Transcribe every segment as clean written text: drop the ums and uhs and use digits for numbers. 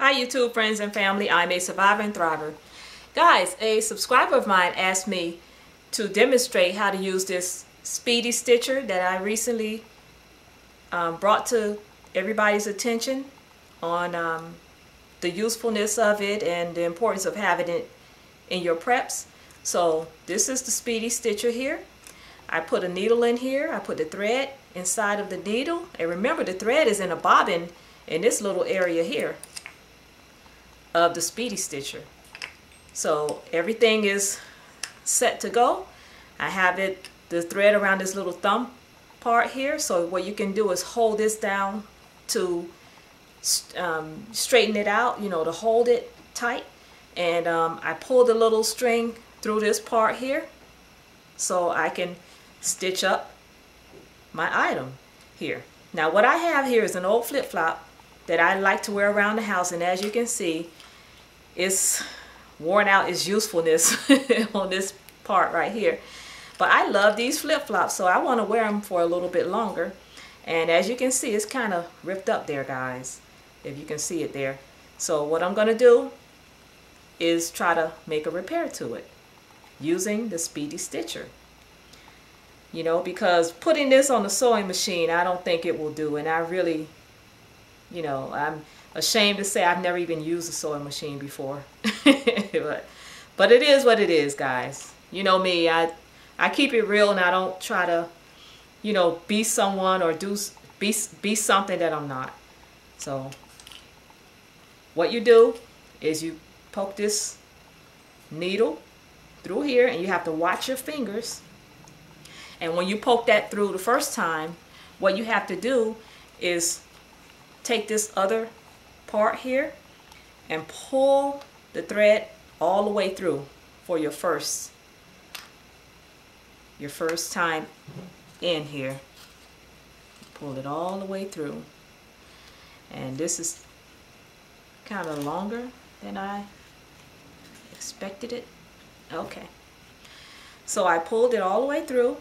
Hi YouTube friends and family, I'm a survivor and thriver. Guys, a subscriber of mine asked me to demonstrate how to use this Speedy Stitcher that I recently brought to everybody's attention on the usefulness of it and the importance of having it in your preps. So this is the Speedy Stitcher here. I put a needle in here, I put the thread inside of the needle, and remember the thread is in a bobbin in this little area here of the Speedy Stitcher. So everything is set to go. I have the thread around this little thumb part here, so what you can do is hold this down to straighten it out, you know, to hold it tight. And I pull the little string through this part here so I can stitch up my item here. Now what I have here is an old flip-flop that I like to wear around the house, and as you can see, it's worn out its usefulness on this part right here. But I love these flip-flops, so I want to wear them for a little bit longer. And as you can see, it's kind of ripped up there, guys, if you can see it there. So what I'm going to do is try to make a repair to it using the Speedy Stitcher. You know, because putting this on the sewing machine, I don't think it will do. And I really, you know, I'm ashamed to say I've never even used a sewing machine before. but it is what it is, guys. You know me, I keep it real, and I don't try to, you know, be someone or be something that I'm not. So what you do is you poke this needle through here, and you have to watch your fingers. And when you poke that through the first time, what you have to do is take this other part here and pull the thread all the way through for your first time in here. Pull it all the way through, and this is kind of longer than I expected it. Okay, so I pulled it all the way through,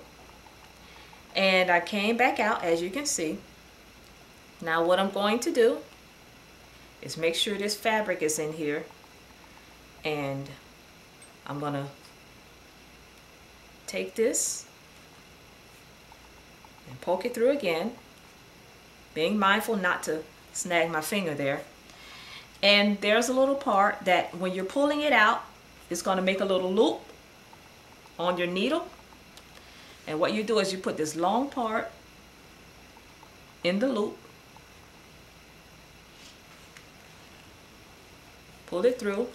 and I came back out, as you can see. Now what I'm going to do is make sure this fabric is in here, and I'm going to take this and poke it through again, being mindful not to snag my finger there. And there's a little part that when you're pulling it out, it's going to make a little loop on your needle. And what you do is you put this long part in the loop, pull it through,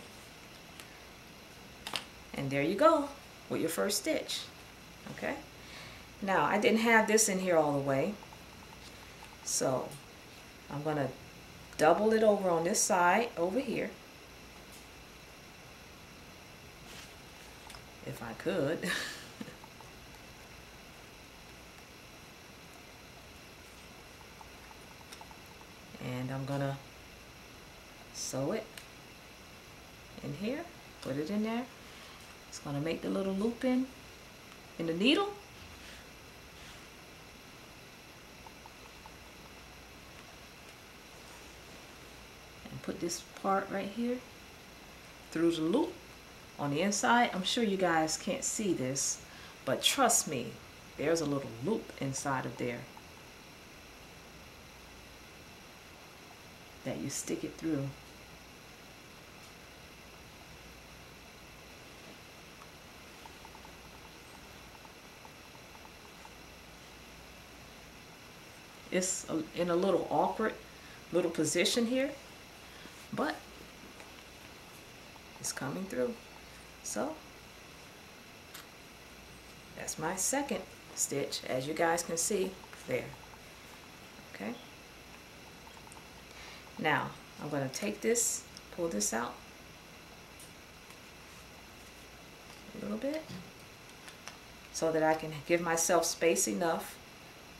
and there you go with your first stitch. Okay, now I didn't have this in here all the way, so I'm going to double it over on this side over here, if I could. And I'm gonna sew it in here, put it in there. It's gonna make the little loop in the needle. And put this part right here through the loop on the inside. I'm sure you guys can't see this, but trust me, there's a little loop inside of there that you stick it through. It's in a little awkward little position here, but it's coming through. So that's my second stitch, as you guys can see there. Okay, now I'm going to take this, pull this out a little bit so that I can give myself space enough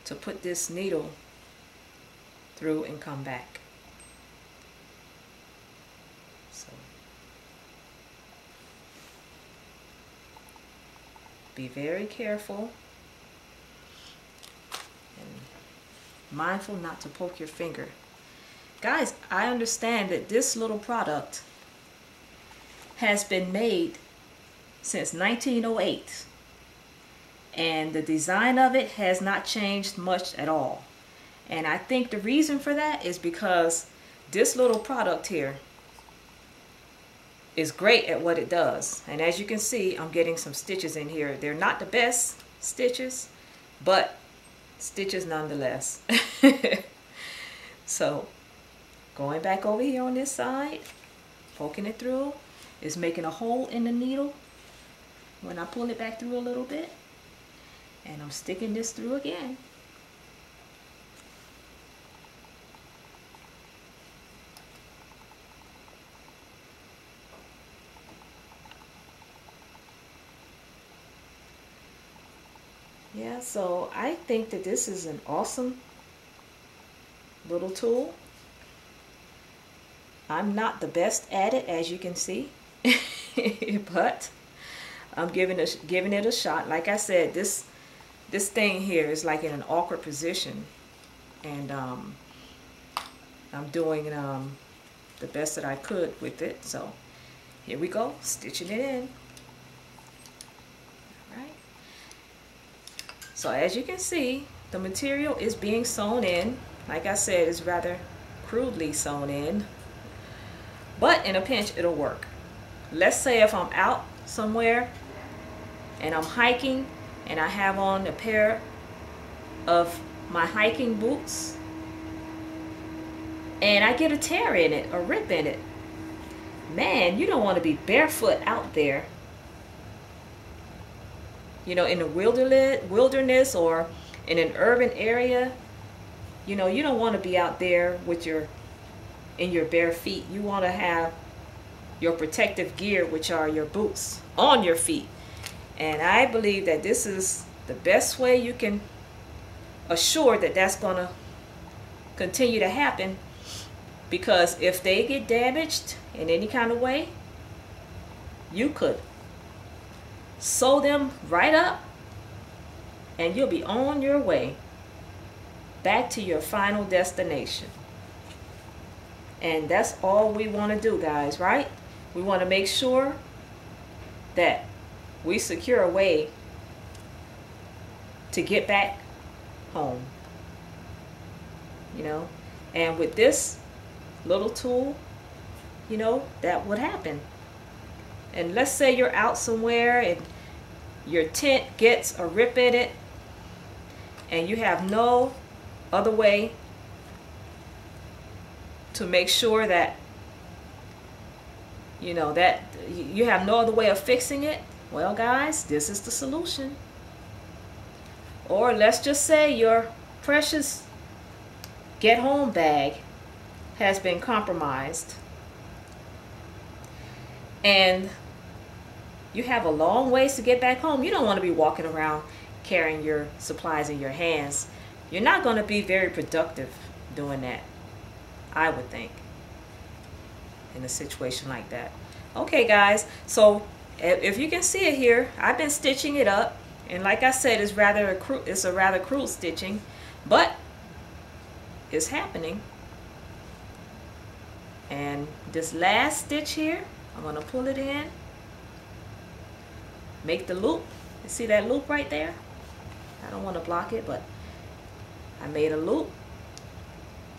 to put this needle through and come back. So be very careful and mindful not to poke your finger Guys, I understand that this little product has been made since 1908, and the design of it has not changed much at all. And I think the reason for that is because this little product here is great at what it does. And as you can see, I'm getting some stitches in here. They're not the best stitches, but stitches nonetheless. So going back over here on this side, poking it through, is making a hole in the needle when I pull it back through a little bit, and I'm sticking this through again. Yeah, so I think that this is an awesome little tool. I'm not the best at it, as you can see, but I'm giving it a shot. Like I said, this thing here is like in an awkward position, and I'm doing the best that I could with it. So here we go, stitching it in. All right. So as you can see, the material is being sewn in. Like I said, it's rather crudely sewn in, but in a pinch it'll work. Let's say if I'm out somewhere and I'm hiking and I have on a pair of my hiking boots and I get a tear in it, a rip in it. Man, you don't want to be barefoot out there, you know, in the wilderness or in an urban area. You know, you don't want to be out there with in your bare feet. You want to have your protective gear, which are your boots, on your feet. And I believe that this is the best way you can assure that that's going to continue to happen, because if they get damaged in any kind of way, you could sew them right up and you'll be on your way back to your final destination. And that's all we want to do, guys, right? We want to make sure that we secure a way to get back home, you know. And with this little tool, you know, that would happen. And let's say you're out somewhere and your tent gets a rip in it and you have no other way to make sure that, you know, that you have no other way of fixing it. Well, guys, this is the solution. Or let's just say your precious get home bag has been compromised and you have a long ways to get back home. You don't want to be walking around carrying your supplies in your hands. You're not going to be very productive doing that, I would think, in a situation like that. Okay, guys, so if you can see it here, I've been stitching it up, and like I said, it's a rather crude stitching, but it's happening. And this last stitch here, I'm going to pull it in, make the loop. You see that loop right there? I don't want to block it, but I made a loop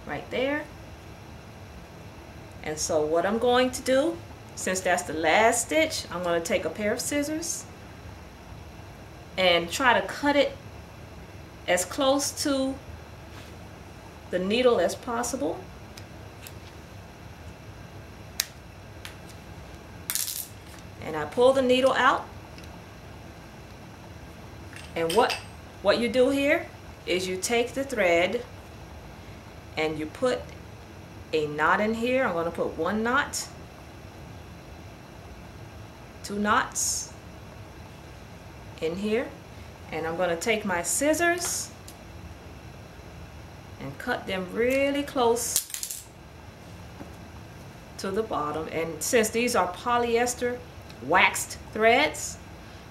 right there. And so what I'm going to do, since that's the last stitch, I'm going to take a pair of scissors and try to cut it as close to the needle as possible. And I pull the needle out. And what you do here is you take the thread and you put a knot in here. I'm going to put one knot, two knots in here, and I'm going to take my scissors and cut them really close to the bottom. And since these are polyester waxed threads,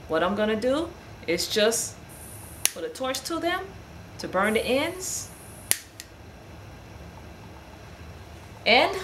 what I'm going to do is just put a torch to them to burn the ends. And